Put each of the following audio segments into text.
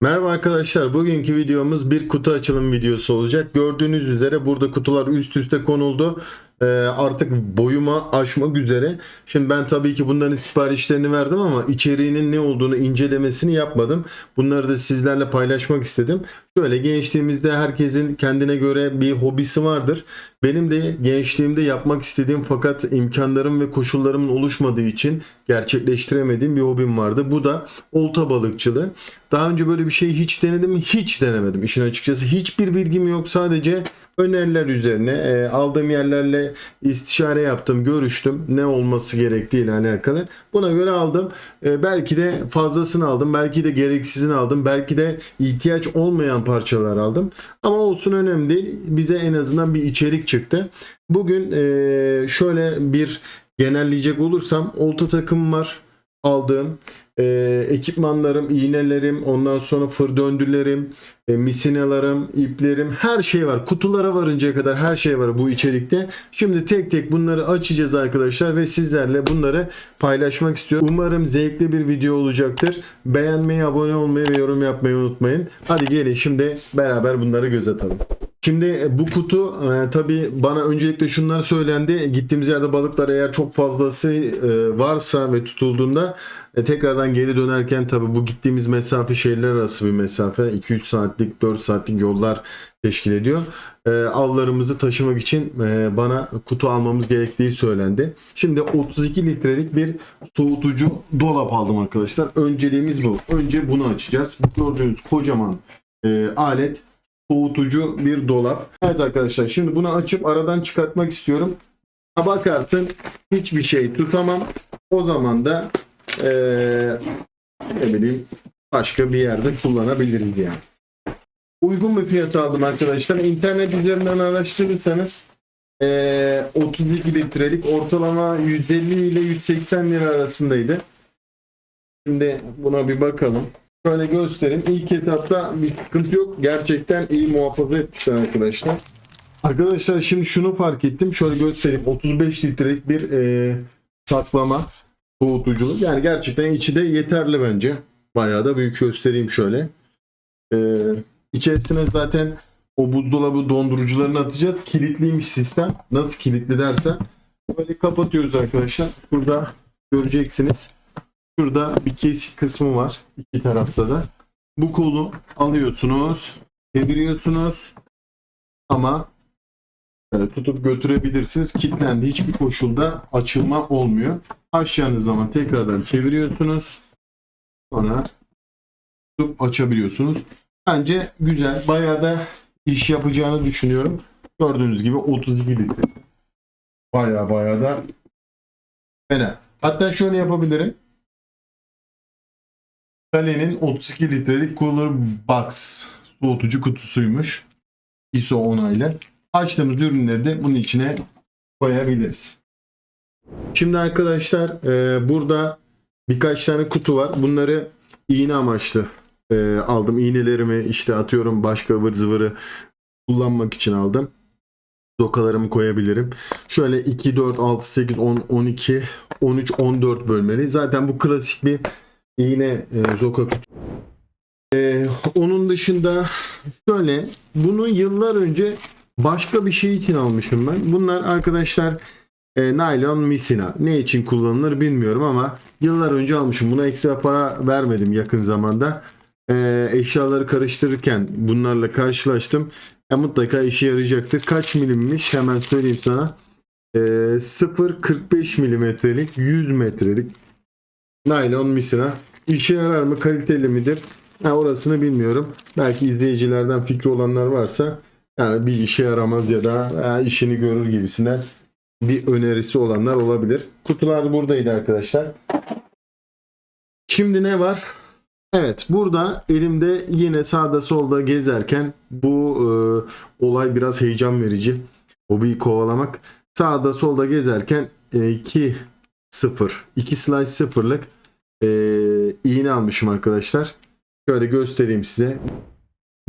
Merhaba arkadaşlar. Bugünkü videomuz bir kutu açılım videosu olacak. Gördüğünüz üzere burada kutular üst üste konuldu. Artık boyuma aşmak üzere. Şimdi ben tabii ki bunların siparişlerini verdim ama içeriğinin ne olduğunu incelemesini yapmadım. Bunları da sizlerle paylaşmak istedim. Şöyle gençliğimizde herkesin kendine göre bir hobisi vardır. Benim de gençliğimde yapmak istediğim fakat imkanlarım ve koşullarımın oluşmadığı için gerçekleştiremediğim bir hobim vardı. Bu da olta balıkçılığı. Daha önce böyle bir şeyi hiç denedim mi? Hiç denemedim. İşin açıkçası hiçbir bilgim yok. Sadece öneriler üzerine aldığım yerlerle istişare yaptım, görüştüm. Ne olması gerektiğiyle alakalı. Buna göre aldım. Belki de fazlasını aldım. Belki de gereksizini aldım. Belki de ihtiyaç olmayan parçalar aldım. Ama olsun, önemli değil. Bize en azından bir içerik çıktı. Bugün şöyle bir genelleyecek olursam olta takımım var. Aldığım ekipmanlarım, iğnelerim, ondan sonra fır döndülerim, misinalarım, iplerim, her şey var. Kutulara varıncaya kadar her şey var bu içerikte. Şimdi tek tek bunları açacağız arkadaşlar ve sizlerle bunları paylaşmak istiyorum. Umarım zevkli bir video olacaktır. Beğenmeyi, abone olmayı ve yorum yapmayı unutmayın. Hadi gelin şimdi beraber bunları göz atalım. Şimdi bu kutu tabii bana öncelikle şunlar söylendi. Gittiğimiz yerde balıklar eğer çok fazlası varsa ve tutulduğunda tekrardan geri dönerken tabii bu gittiğimiz mesafe şehirler arası bir mesafe. 2-3 saatlik 4 saatlik yollar teşkil ediyor. Avlarımızı taşımak için bana kutu almamız gerektiği söylendi. Şimdi 32 litrelik bir soğutucu dolap aldım arkadaşlar. Önceliğimiz bu. Önce bunu açacağız. Gördüğünüz kocaman alet soğutucu bir dolap. Evet arkadaşlar, şimdi bunu açıp aradan çıkartmak istiyorum. Bakarsın hiçbir şey tutamam. O zaman da ne bileyim başka bir yerde kullanabiliriz yani. Uygun bir fiyata aldım arkadaşlar. İnternet üzerinden araştırırsanız 32 litrelik ortalama 150 ile 180 lira arasındaydı. Şimdi buna bir bakalım. Şöyle göstereyim. İlk etapta bir sıkıntı yok. Gerçekten iyi muhafaza etmişler arkadaşlar. Arkadaşlar şimdi şunu fark ettim. Şöyle göstereyim. 35 litrelik bir saklama soğutuculuk. Yani gerçekten içi de yeterli bence. Bayağı da büyük, göstereyim şöyle. İçerisine zaten o buzdolabı dondurucularını atacağız. Kilitliymiş sistem. Nasıl kilitli dersen böyle kapatıyoruz arkadaşlar. Burada göreceksiniz. Şurada bir kesik kısmı var. İki tarafta da. Bu kolu alıyorsunuz. Çeviriyorsunuz. Ama tutup götürebilirsiniz. Kilitlendi. Hiçbir koşulda açılma olmuyor. Açacağınız zaman tekrardan çeviriyorsunuz. Sonra tutup açabiliyorsunuz. Bence güzel. Bayağı da iş yapacağını düşünüyorum. Gördüğünüz gibi 32 litre. Bayağı da fena. Hatta şöyle yapabilirim. Kale'nin 32 litrelik Cooler Box soğutucu kutusuymuş. ISO onaylı. Açtığımız ürünleri de bunun içine koyabiliriz. Şimdi arkadaşlar burada birkaç tane kutu var. Bunları iğne amaçlı aldım. İğnelerimi işte atıyorum başka ıvır zıvırı kullanmak için aldım. Zokalarımı koyabilirim. Şöyle 2, 4, 6, 8, 10, 12, 13, 14 bölmeli. Zaten bu klasik bir iğne zoka kutu. Onun dışında şöyle, bunu yıllar önce başka bir şey için almışım ben. Bunlar arkadaşlar naylon misina. Ne için kullanılır bilmiyorum ama yıllar önce almışım. Buna ekstra para vermedim yakın zamanda. Eşyaları karıştırırken bunlarla karşılaştım. Mutlaka işe yarayacaktır. Kaç milimmiş hemen söyleyeyim sana. 0,45 milimetrelik 100 metrelik naylon misina. İşe yarar mı? Kaliteli midir? Orasını bilmiyorum. Belki izleyicilerden fikri olanlar varsa yani bir işe yaramaz ya da işini görür gibisinden bir önerisi olanlar olabilir. Kutular buradaydı arkadaşlar. Şimdi ne var? Evet, burada elimde yine sağda solda gezerken bu olay biraz heyecan verici. Hobiyi kovalamak. Sağda solda gezerken 2 slash 0'lık iğne almışım arkadaşlar. Şöyle göstereyim size.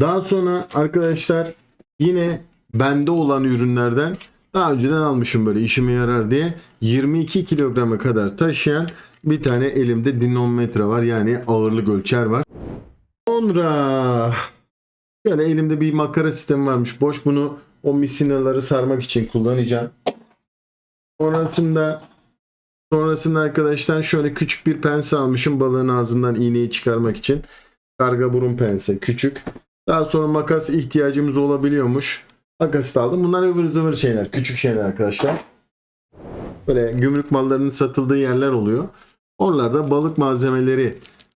Daha sonra arkadaşlar yine bende olan ürünlerden daha önceden almışım, böyle işime yarar diye 22 kilograma kadar taşıyan bir tane elimde dinometre var, yani ağırlık ölçer var. Sonra şöyle elimde bir makara sistemi varmış. Boş, bunu o misinaları sarmak için kullanacağım. Sonrasında arkadaşlar şöyle küçük bir pense almışım balığın ağzından iğneyi çıkarmak için. Karga burun pense küçük. Daha sonra makas ihtiyacımız olabiliyormuş. Makas da aldım. Bunlar ıvır zıvır şeyler. Küçük şeyler arkadaşlar. Böyle gümrük mallarının satıldığı yerler oluyor. Oralarda balık malzemeleri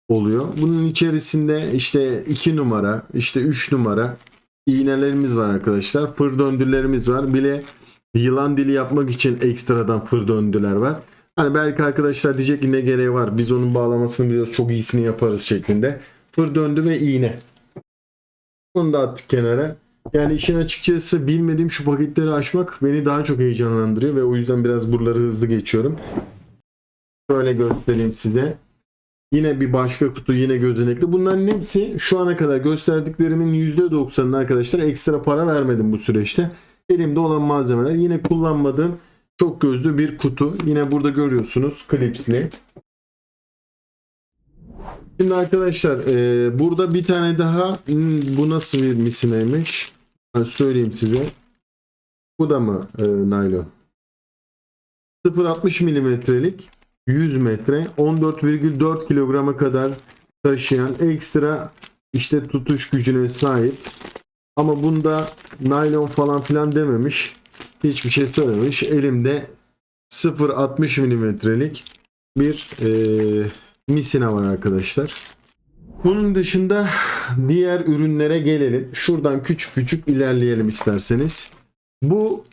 oluyor. Bunun içerisinde işte 2 numara, işte 3 numara iğnelerimiz var arkadaşlar. Fır döndülerimiz var. Bile yılan dili yapmak için ekstradan fır döndüler var. Hani belki arkadaşlar diyecek ki ne gereği var? Biz onun bağlamasını biliyoruz. Çok iyisini yaparız şeklinde. Fır döndü ve iğne. Bunu da attık kenara. Yani işin açıkçası bilmediğim şu paketleri açmak beni daha çok heyecanlandırıyor ve o yüzden biraz buraları hızlı geçiyorum. Şöyle göstereyim size. Yine bir başka kutu, yine gözenekli. Bunların hepsi şu ana kadar gösterdiklerimin %90'ını arkadaşlar ekstra para vermedim bu süreçte. Elimde olan malzemeler. Yine kullanmadığım çok gözlü bir kutu. Yine burada görüyorsunuz klipsli. Şimdi arkadaşlar burada bir tane daha bu nasıl bir misineymiş? Ben söyleyeyim size. Bu da mı naylon? 0.60 milimetrelik 100 metre 14,4 kilograma kadar taşıyan ekstra işte tutuş gücüne sahip. Ama bunda naylon falan filan dememiş. Hiçbir şey söylememiş. Elimde 0.60 milimetrelik bir misina var arkadaşlar. Bunun dışında diğer ürünlere gelelim. Şuradan küçük küçük ilerleyelim isterseniz. Bu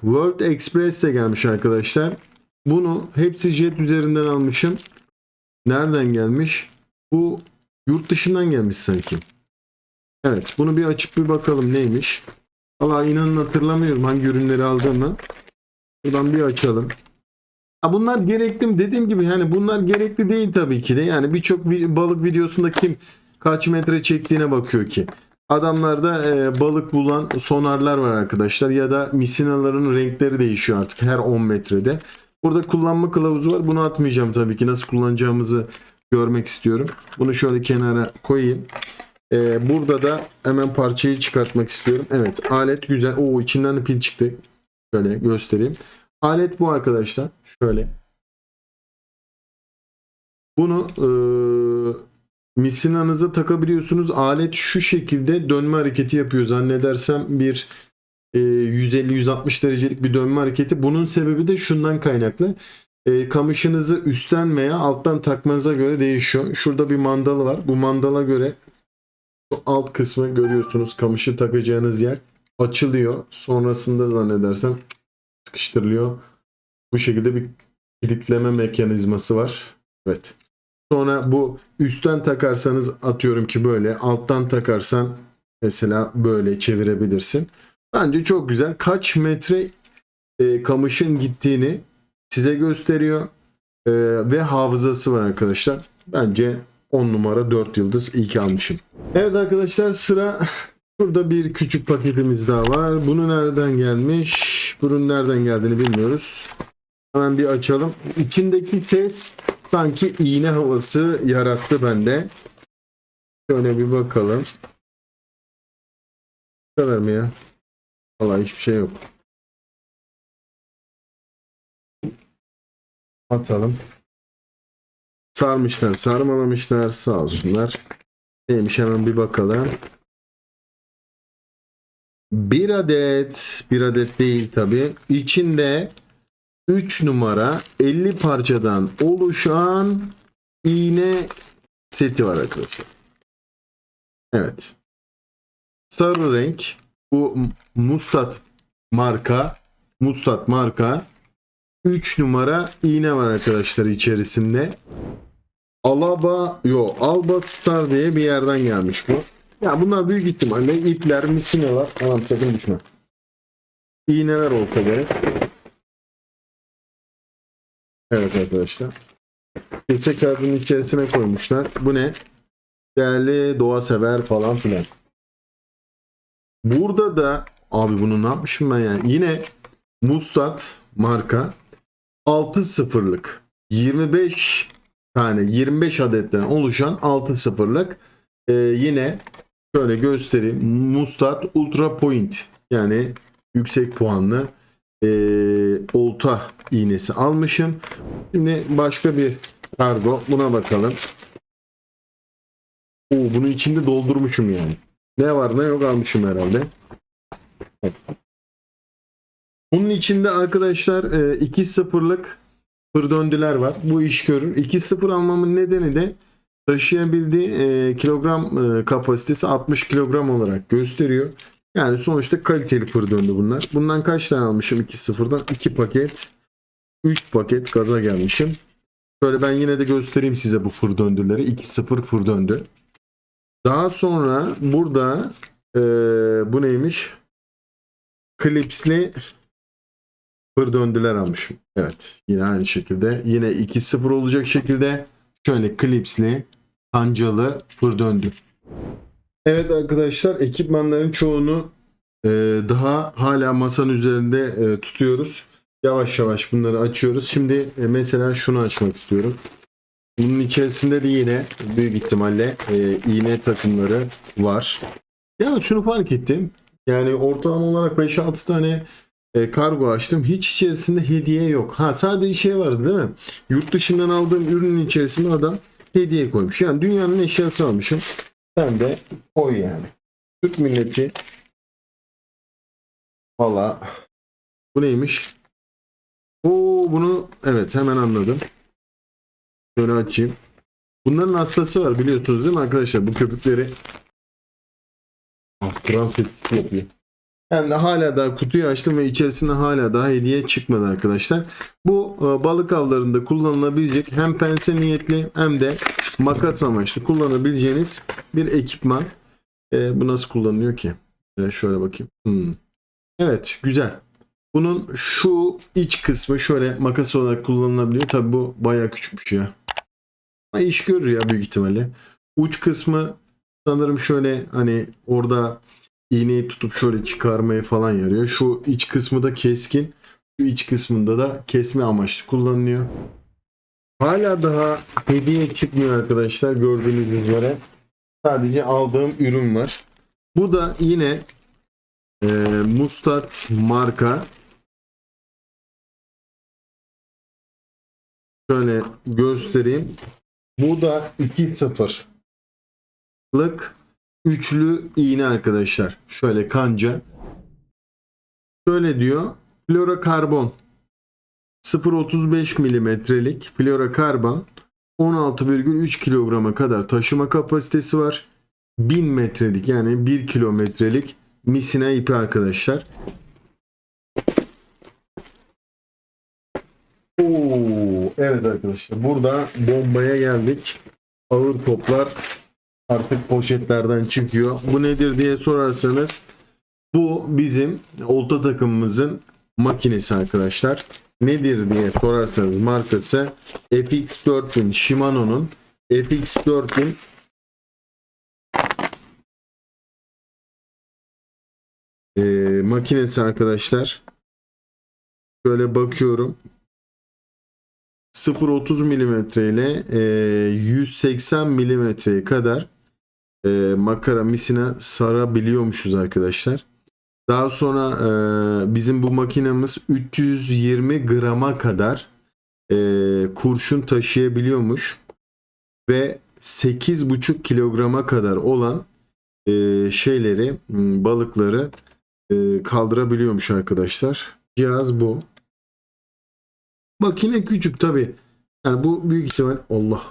World Express'e gelmiş arkadaşlar. Bunu hepsi jet üzerinden almışım. Nereden gelmiş? Bu yurt dışından gelmiş sanki. Evet, bunu bir açıp bir bakalım neymiş. Valla inanın hatırlamıyorum hangi ürünleri aldığımı. Buradan bir açalım. Bunlar gerekli mi? Dediğim gibi hani bunlar gerekli değil tabii ki de. Yani birçok balık videosunda kim kaç metre çektiğine bakıyor ki. Adamlarda balık bulan sonarlar var arkadaşlar. Ya da misinaların renkleri değişiyor artık her 10 metrede. Burada kullanma kılavuzu var. Bunu atmayacağım tabii ki. Nasıl kullanacağımızı görmek istiyorum. Bunu şöyle kenara koyayım. Burada da hemen parçayı çıkartmak istiyorum. Evet, alet güzel. Oo, içinden de pil çıktı. Şöyle göstereyim. Alet bu arkadaşlar. Şöyle. Bunu misinanıza takabiliyorsunuz. Alet şu şekilde dönme hareketi yapıyor. Zannedersem bir 150-160 derecelik bir dönme hareketi. Bunun sebebi de şundan kaynaklı. Kamışınızı üstten veya alttan takmanıza göre değişiyor. Şurada bir mandalı var. Bu mandala göre şu alt kısmı görüyorsunuz. Kamışı takacağınız yer açılıyor. Sonrasında zannedersem sıkıştırılıyor. Bu şekilde bir kilitleme mekanizması var. Evet. Sonra bu üstten takarsanız atıyorum ki böyle, alttan takarsan mesela böyle çevirebilirsin. Bence çok güzel. Kaç metre kamışın gittiğini size gösteriyor. Ve hafızası var arkadaşlar. Bence 10 numara 4 yıldız, iyi ki almışım. Evet arkadaşlar, sıra burada bir küçük paketimiz daha var. Bunu nereden gelmiş? Bunun nereden geldiğini bilmiyoruz. Hemen bir açalım. İçindeki ses sanki iğne havası yarattı bende. Şöyle bir bakalım. Bu kadar mı ya? Vallahi hiçbir şey yok. Atalım. Sarmışlar, sarmalamışlar, sağ olsunlar. Neymiş hemen bir bakalım. Bir adet değil tabi. İçinde 3 numara 50 parçadan oluşan iğne seti var arkadaşlar. Evet. Sarı renk. Bu Mustad marka 3 numara iğne var arkadaşlar içerisinde. Alba Star diye bir yerden gelmiş bu. Ya bunlar büyük ihtimalle ipler, misinalar. Tamam, sakın düşme. İğneler olsa gerek. Evet arkadaşlar. Kimse kağıdının içerisine koymuşlar. Bu ne? Değerli doğa sever falan filan. Burada da abi bunu ne yapmışım ben yani? Yine Mustad marka 6.0'lık 25 tane 25 adetten oluşan 6 sıfırlık yine şöyle göstereyim. Mustad Ultra Point, yani yüksek puanlı olta iğnesi almışım. Şimdi başka bir kargo, buna bakalım. Bunun içinde doldurmuşum yani. Ne var ne yok almışım herhalde. Bunun içinde arkadaşlar 2.0'lık fırdöndüler var. Bu iş görür. 2.0 almamın nedeni de taşıyabildiği kilogram kapasitesi 60 kilogram olarak gösteriyor. Yani sonuçta kaliteli fırdöndü bunlar. Bundan kaç tane almışım 2.0'dan? 2 paket, 3 paket gaza gelmişim. Şöyle ben yine de göstereyim size bu fırdöndüleri. 2.0 fırdöndü. Daha sonra burada bu neymiş? Klipsli fırdöndüler almışım. Evet, yine aynı şekilde. Yine 2.0 olacak şekilde şöyle klipsli, kancalı fırdöndü. Evet arkadaşlar, ekipmanların çoğunu daha hala masanın üzerinde tutuyoruz. Yavaş yavaş bunları açıyoruz. Şimdi mesela şunu açmak istiyorum. Bunun içerisinde de yine büyük ihtimalle iğne takımları var. Ya şunu fark ettim. Yani ortalama olarak 5-6 tane kargo açtım. Hiç içerisinde hediye yok. Ha, sadece şey vardı değil mi? Yurt dışından aldığım ürünün içerisinde adam hediye koymuş. Yani dünyanın eşyası almışım. Sen de koy yani. Türk milleti. Valla. Bu neymiş? Bunu evet, hemen anladım. Şöyle açayım. Bunların hastası var, biliyorsunuz değil mi arkadaşlar? Bu köpükleri trans etkisi yapıyor. Ben de hala daha kutuyu açtım ve içerisinde hala daha hediye çıkmadı arkadaşlar. Bu balık avlarında kullanılabilecek, hem pense niyetli hem de makas amaçlı kullanabileceğiniz bir ekipman. Bu nasıl kullanılıyor ki? Şöyle bakayım. Evet, güzel. Bunun şu iç kısmı şöyle makas olarak kullanılabiliyor. Tabi bu bayağı küçükmüş ya. Ama iş görür ya büyük ihtimalle. Uç kısmı sanırım şöyle, hani orada iğneyi tutup şöyle çıkarmaya falan yarıyor. Şu iç kısmı da keskin. Şu iç kısmında da kesme amaçlı kullanılıyor. Hala daha hediye çıkmıyor arkadaşlar, gördüğünüz üzere. Sadece aldığım ürün var. Bu da yine Mustad marka. Şöyle göstereyim. Bu da 2.0'lık üçlü iğne arkadaşlar. Şöyle kanca. Şöyle diyor. Florokarbon 0.35 milimetrelik florokarbon 16,3 kilograma kadar taşıma kapasitesi var. 1000 metrelik, yani 1 kilometrelik misina ipi arkadaşlar. Evet arkadaşlar, burada bombaya geldik. Ağır toplar artık poşetlerden çıkıyor. Bu nedir diye sorarsanız, bu bizim olta takımımızın makinesi arkadaşlar. Nedir diye sorarsanız markası FX4000, Shimano'nun FX4000 makinesi arkadaşlar. Şöyle bakıyorum. 0.30 mm ile 180 mm'ye kadar makara misina sarabiliyormuşuz arkadaşlar. Daha sonra bizim bu makinemiz 320 grama kadar kurşun taşıyabiliyormuş ve 8,5 kilograma kadar olan şeyleri, balıkları kaldırabiliyormuş arkadaşlar. Cihaz bu. Makine küçük tabi. Yani bu büyük ihtimal Allah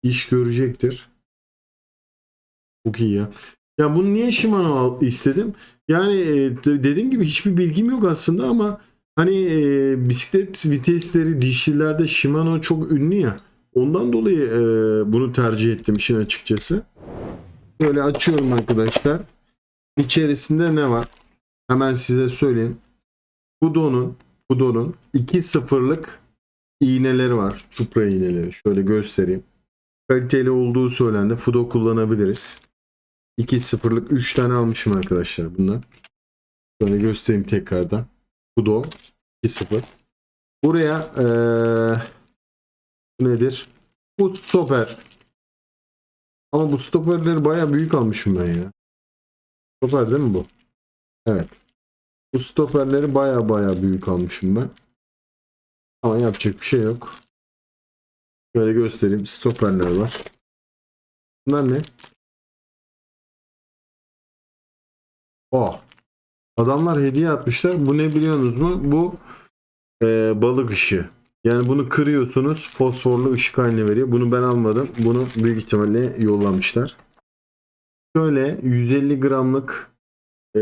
iş görecektir. Çok iyi ya. Ya bunu niye Shimano istedim? Yani dediğim gibi hiçbir bilgim yok aslında ama hani bisiklet vitesleri dişlilerde Shimano çok ünlü ya. Ondan dolayı bunu tercih ettim işin açıkçası. Böyle açıyorum arkadaşlar. İçerisinde ne var? Hemen size söyleyeyim. Fudo'nun 2.0'lık iğneleri var. Çupra iğneleri. Şöyle göstereyim. Kaliteli olduğu söylendi. Fudo kullanabiliriz. 2.0'lık 3 tane almışım arkadaşlar bundan. Şöyle göstereyim tekrardan. Fudo 2.0. Buraya Bu nedir? Bu stoper. Ama bu stoperleri bayağı büyük almışım ben ya. Stoper değil mi bu? Evet. Bu stoperleri bayağı büyük almışım ben. Ama yapacak bir şey yok. Böyle göstereyim. Stoperler var. Bunlar ne? Oh. Adamlar hediye atmışlar. Bu ne biliyorsunuz mu? Bu balık ışığı. Yani bunu kırıyorsunuz. Fosforlu ışık haline veriyor. Bunu ben almadım. Bunu büyük ihtimalle yollamışlar. Şöyle 150 gramlık e,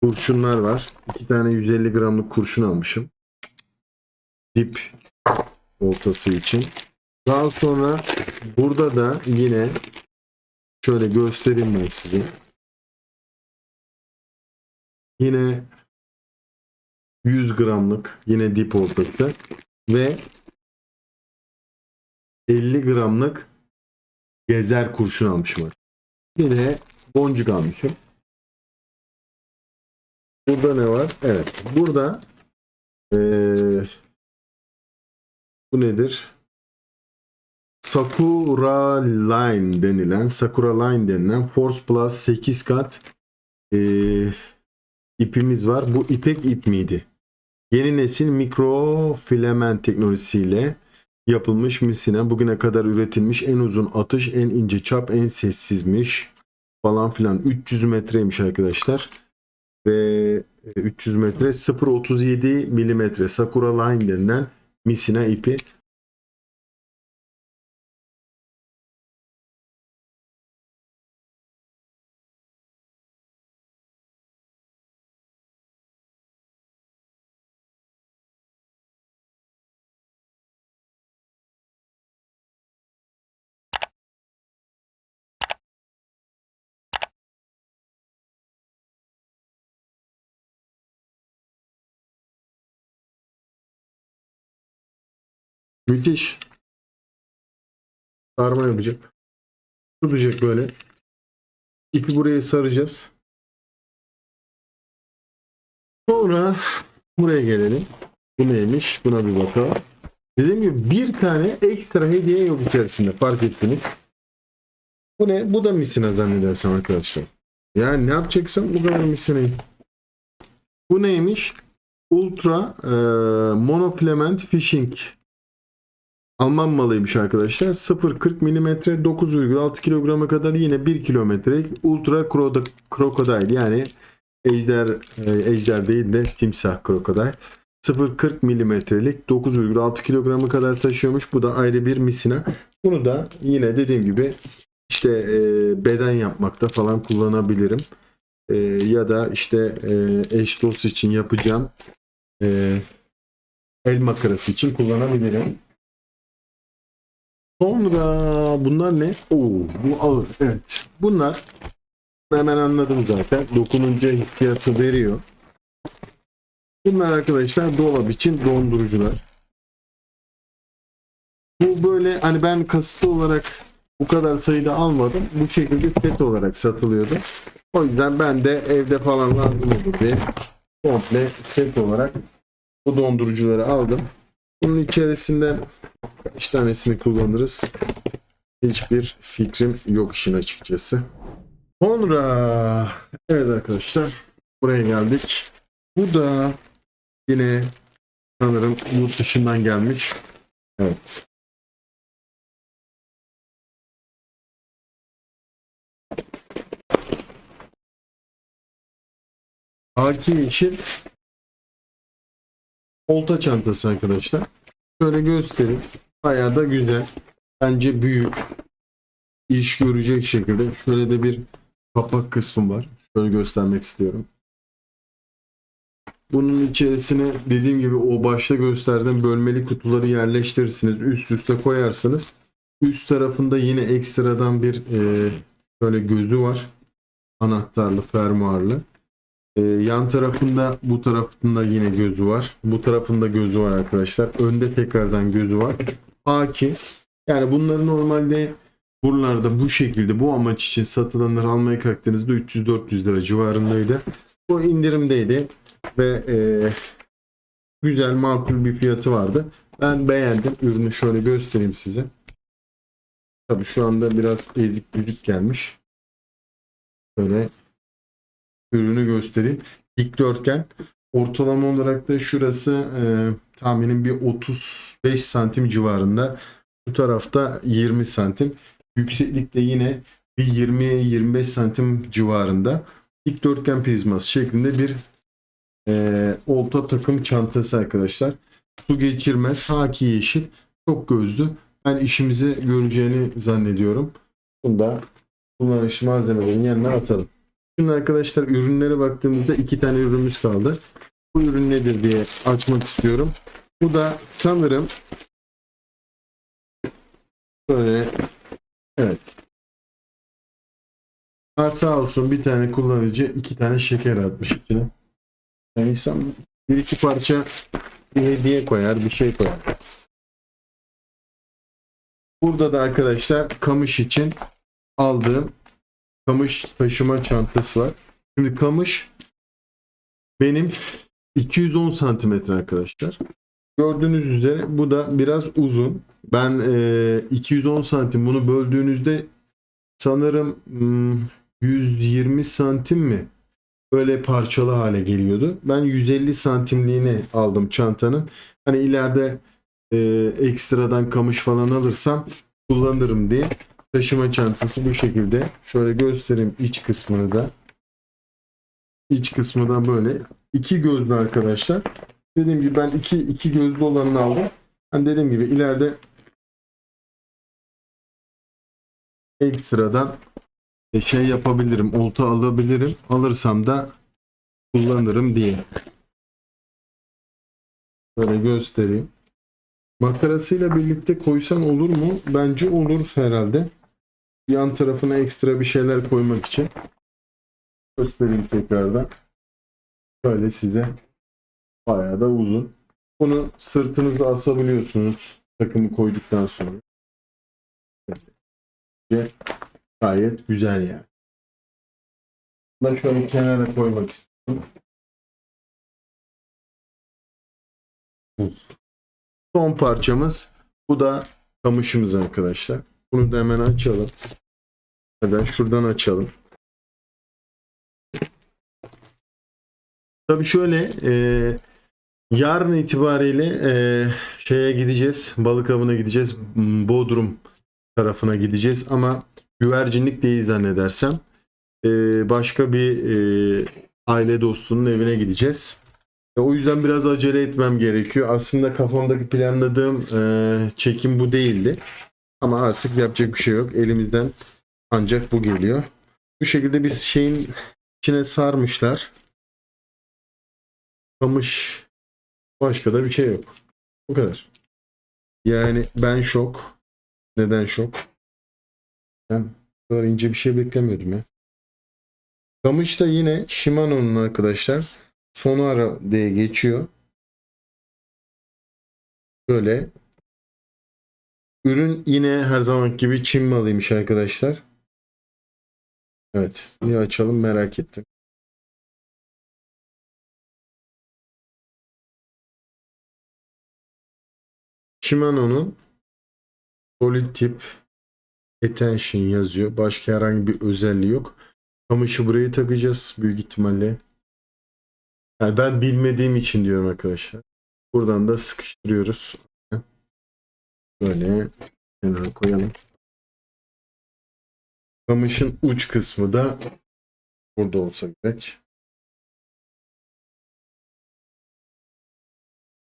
kurşunlar var. 2 tane 150 gramlık kurşun almışım. Dip oltası için. Daha sonra burada da yine şöyle göstereyim ben size. Yine 100 gramlık yine dip oltası ve 50 gramlık gezer kurşun almışım. Yine boncuk almışım. Burada ne var? Evet. Burada bu nedir? Sakura Line denilen Force Plus 8 kat ipimiz var. Bu ipek ip miydi? Yeni nesil mikrofilament teknolojisiyle yapılmış misina. Bugüne kadar üretilmiş en uzun atış, en ince çap, en sessizmiş falan filan. 300 metreymiş arkadaşlar. Ve 300 metre 0.37 milimetre Sakura Line denilen misina ipi. Müthiş. Sarma yapacak. Tutacak böyle. İpi buraya saracağız. Sonra buraya gelelim. Bu neymiş? Buna bir bakalım. Dediğim gibi bir tane ekstra hediye yok içerisinde. Fark ettiniz. Bu ne? Bu da misina zannedersem arkadaşlar. Yani ne yapacaksın? Bu kadar misinayı. Bu neymiş? Ultra monofilament fishing. Alman malıymış arkadaşlar. 0.40 mm 9,6 kilograma kadar yine 1 kilometrelik ultra krokodil yani ejder değil de timsah krokodil. 0.40 milimetrelik 9,6 kilogramı kadar taşıyormuş. Bu da ayrı bir misina. Bunu da yine dediğim gibi işte beden yapmakta falan kullanabilirim. Ya da işte eş dost için yapacağım el makarası için kullanabilirim. Sonra bunlar ne? Oo, bu ağır. Evet. Bunlar hemen anladım zaten. Dokununca hissiyatı veriyor. Bunlar arkadaşlar dolap için dondurucular. Bu böyle hani ben kasıtlı olarak bu kadar sayıda almadım. Bu şekilde set olarak satılıyordu. O yüzden ben de evde falan lazım olur diye komple set olarak bu dondurucuları aldım. Bunun içerisinden kaç tanesini kullanırız? Hiçbir fikrim yok işin açıkçası. Sonra evet arkadaşlar buraya geldik. Bu da yine sanırım yurt dışından gelmiş. Evet. Haki için olta çantası arkadaşlar. Şöyle göstereyim. Bayağı da güzel. Bence büyük. İş görecek şekilde. Şöyle de bir kapak kısmı var. Şöyle göstermek istiyorum. Bunun içerisine dediğim gibi o başta gösterdiğim bölmeli kutuları yerleştirirsiniz. Üst üste koyarsınız. Üst tarafında yine ekstradan bir şöyle gözü var. Anahtarlı, fermuarlı. Yan tarafında bu tarafında yine gözü var. Bu tarafında gözü var arkadaşlar. Önde tekrardan gözü var. Haki. Yani bunları normalde buralarda bu şekilde bu amaç için satılanları almaya kalktığınızda 300-400 lira civarındaydı. Bu indirimdeydi ve güzel, makul bir fiyatı vardı. Ben beğendim. Ürünü şöyle göstereyim size. Tabii şu anda biraz ezik büzük gelmiş. Böyle ürünü göstereyim. Dikdörtgen. Ortalama olarak da şurası tahminim bir 35 santim civarında. Bu tarafta 20 santim. Yükseklikte yine bir 20-25 santim civarında. Dikdörtgen prizması şeklinde bir olta takım çantası arkadaşlar. Su geçirmez. Haki yeşil. Çok gözlü. Ben işimizi göreceğini zannediyorum. Bunu da kullanışlı malzemelerin yanına atalım. Şimdi arkadaşlar ürünlere baktığımızda 2 tane ürünümüz kaldı. Bu ürün nedir diye açmak istiyorum. Bu da sanırım böyle, evet. Ha, sağ olsun bir tane kullanıcı 2 tane şeker atmış içine. Yani insan bir iki parça bir hediye koyar, bir şey koyar. Burada da arkadaşlar kamış için aldığım kamış taşıma çantası var. Şimdi kamış benim 210 santimetre arkadaşlar. Gördüğünüz üzere bu da biraz uzun. Ben 210 santim bunu böldüğünüzde sanırım 120 santim mi? Böyle parçalı hale geliyordu. Ben 150 santimliğini aldım çantanın. Hani ileride ekstradan kamış falan alırsam kullanırım diye. Taşıma çantası bu şekilde. Şöyle göstereyim iç kısmını da. İç kısmı da böyle. İki gözlü arkadaşlar. Dediğim gibi ben iki gözlü olanını aldım. Hani dediğim gibi ileride ekstradan şey yapabilirim. Olta alabilirim. Alırsam da kullanırım diye. Böyle göstereyim. Makarasıyla birlikte koysan olur mu? Bence olur herhalde. Yan tarafına ekstra bir şeyler koymak için. Göstereyim tekrardan. Böyle size bayağı da uzun. Bunu sırtınıza asabiliyorsunuz. Takımı koyduktan sonra. Bence gayet güzel yani. Ben şöyle kenara koymak istiyorum. Son parçamız. Bu da kamışımız arkadaşlar. Bunu da hemen açalım. Hemen şuradan açalım. Tabii şöyle yarın itibariyle şeye gideceğiz. Balık avına gideceğiz. Bodrum tarafına gideceğiz ama güvercinlik değil zannedersem. Başka bir aile dostunun evine gideceğiz. O yüzden biraz acele etmem gerekiyor. Aslında kafamdaki planladığım çekim bu değildi. Ama artık yapacak bir şey yok. Elimizden ancak bu geliyor. Bu şekilde bir şeyin içine sarmışlar. Kamış. Başka da bir şey yok. Bu kadar. Yani ben şok. Neden şok? Ben bu kadar ince bir şey beklemiyordum ya. Kamış da yine Shimano'nun arkadaşlar. Sonara diye geçiyor. Böyle. Ürün yine her zaman gibi Çin malıymış arkadaşlar. Evet. Bir açalım merak ettim. Shimano'nun Solid Tip Attention yazıyor. Başka herhangi bir özelliği yok. Kamışı buraya takacağız büyük ihtimalle. Yani ben bilmediğim için diyorum arkadaşlar. Buradan da sıkıştırıyoruz. Böyle kenara koyalım. Kamışın uç kısmı da burada olsa gerek.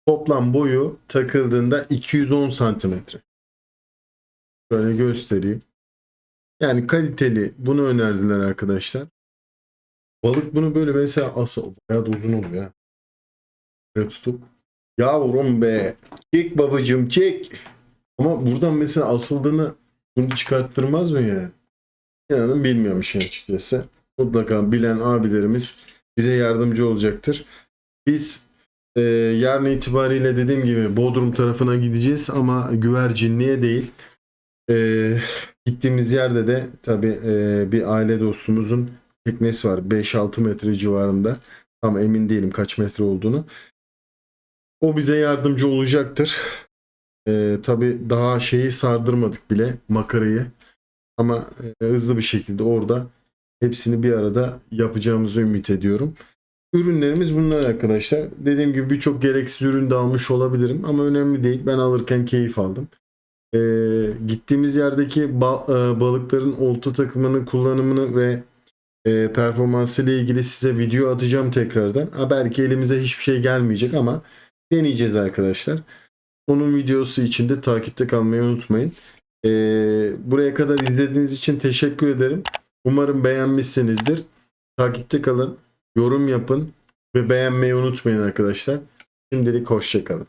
Toplam boyu takıldığında 210 santimetre. Böyle göstereyim. Yani kaliteli. Bunu önerdiler arkadaşlar. Balık bunu böyle mesela asıl bayağı da uzun oluyor ya. Böyle tutup yavrum be çek babacım çek. Ama buradan mesela asıldığını bunu çıkarttırmaz mı yani? İnanın bilmiyorum işin açıkçası. Mutlaka bilen abilerimiz bize yardımcı olacaktır. Biz yarın itibariyle dediğim gibi Bodrum tarafına gideceğiz ama güvercinliğe değil. Gittiğimiz yerde de tabii bir aile dostumuzun teknesi var. 5-6 metre civarında. Tam emin değilim kaç metre olduğunu. O bize yardımcı olacaktır. Tabii daha şeyi sardırmadık bile, makarayı. Ama hızlı bir şekilde orada hepsini bir arada yapacağımızı ümit ediyorum. Ürünlerimiz bunlar arkadaşlar. Dediğim gibi birçok gereksiz ürün de almış olabilirim ama önemli değil. Ben alırken keyif aldım. Gittiğimiz yerdeki balıkların olta takımının kullanımını ve performansı ile ilgili size video atacağım tekrardan. Belki elimize hiçbir şey gelmeyecek ama deneyeceğiz arkadaşlar. Onun videosu için de takipte kalmayı unutmayın. Buraya kadar izlediğiniz için teşekkür ederim. Umarım beğenmişsinizdir. Takipte kalın, yorum yapın ve beğenmeyi unutmayın arkadaşlar. Şimdilik hoşça kalın.